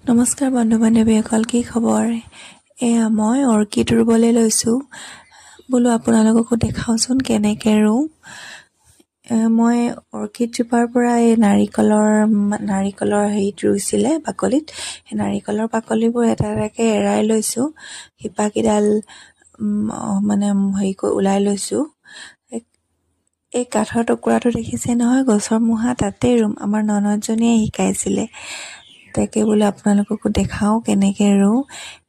নমস্কাৰ বন্ধু বান্ধৱীসকল, কি খবৰ? এয়া মই অৰ্কিড ৰুবলৈ লৈছোঁ। বোলো আপোনালোককো দেখাওঁচোন কেনেকৈ ৰুওঁ। মই অৰ্কিড জোপাৰ পৰা এই নাৰিকলৰ হেৰিত ৰুইছিলে বাকলিত। সেই নাৰিকলৰ বাকলিবোৰ এটা এটাকৈ এৰাই লৈছোঁ। শিপাকেইডাল মানে হেৰি কৰি ওলাই লৈছোঁ। এই কাঠৰ টুকুৰাটো দেখিছে নহয়, গছৰ মূঢ়া তাতেই ৰুম। আমাৰ ননদজনীয়ে শিকাইছিলে। তাকে বোলো আপোনালোককো দেখাওঁ কেনেকৈ ৰুওঁ।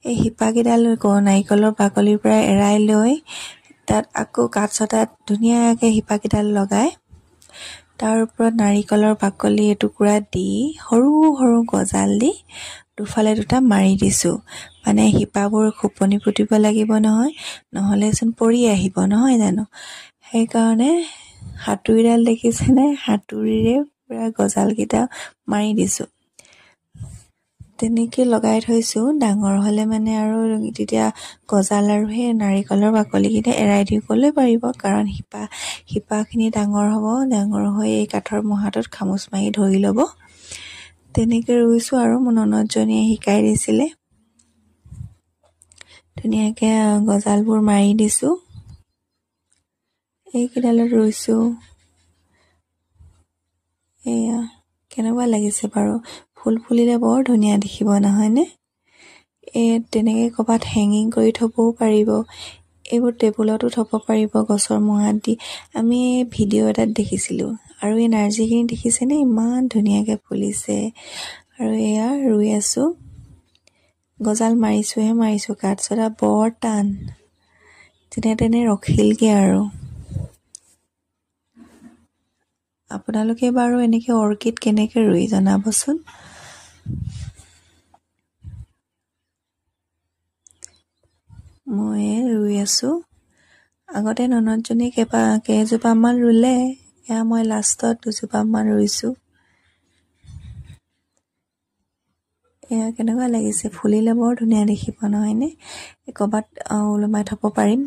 এই শিপাকেইডাল নাৰিকলৰ বাকলিৰ পৰা এৰাই লৈ তাত আকৌ কাঠ ছটাত ধুনীয়াকৈ শিপাকেইডাল লগাই তাৰ ওপৰত নাৰিকলৰ বাকলি এটুকুৰা দি সৰু সৰু গজাল দি দুফালে দুটা মাৰি দিছোঁ। মানে শিপাবোৰ খোপনি পুতিব লাগিব নহয়, নহ'লেচোন পৰি আহিব নহয় জানো। সেইকাৰণে হাতুৰিডাল দেখিছেনে, হাতুৰিৰে পূৰা গজালকেইটা মাৰি দিছোঁ। তেনেকৈ লগাই থৈছোঁ। ডাঙৰ হ'লে মানে আৰু তেতিয়া গজাল আৰু সেই নাৰিকলৰ বাকলিকেইটা এৰাই দিবলৈ পাৰিব, কাৰণ শিপাখিনি ডাঙৰ হ'ব। ডাঙৰ হৈ এই কাঠৰ মূঢ়াটোত খামুচ মাৰি ধৰি ল'ব। তেনেকৈ ৰুইছোঁ আৰু মোৰ ননদজনীয়ে শিকাই দিছিলে। ধুনীয়াকৈ গজালবোৰ মাৰি দিছোঁ। এইকেইডালত ৰুইছোঁ। এয়া কেনেকুৱা লাগিছে বাৰু? ফুল ফুলিলে বৰ ধুনীয়া দেখিব, নহয়নে? তেনেকৈ ক'ৰবাত হেঙিং কৰি থ'বও পাৰিব। এইবোৰ টেবুলতো থ'ব পাৰিব গছৰ মূঢ়াত দি। আমি ভিডিঅ' এটাত দেখিছিলোঁ। আৰু এই নাৰ্জীখিনি দেখিছেনে, ইমান ধুনীয়াকৈ ফুলিছে। আৰু এয়া ৰুই আছোঁ। গজাল মাৰিছোঁ, কাঠ ছটা বৰ টান, যেনে তেনে ৰখিলগৈ আৰু। আপোনালোকে বাৰু এনেকৈ অৰ্কিড কেনেকৈ ৰুই জনাবচোন। মই ৰুই আছোঁ। আগতে ননদজনী কেইজোপামান ৰুলে, এয়া মই লাষ্টত দুজোপামান ৰুইছোঁ। এয়া কেনেকুৱা লাগিছে? ফুলিলে বৰ ধুনীয়া দেখিব, নহয়নে? ক'ৰবাত ওলোমাই থ'ব পাৰিম।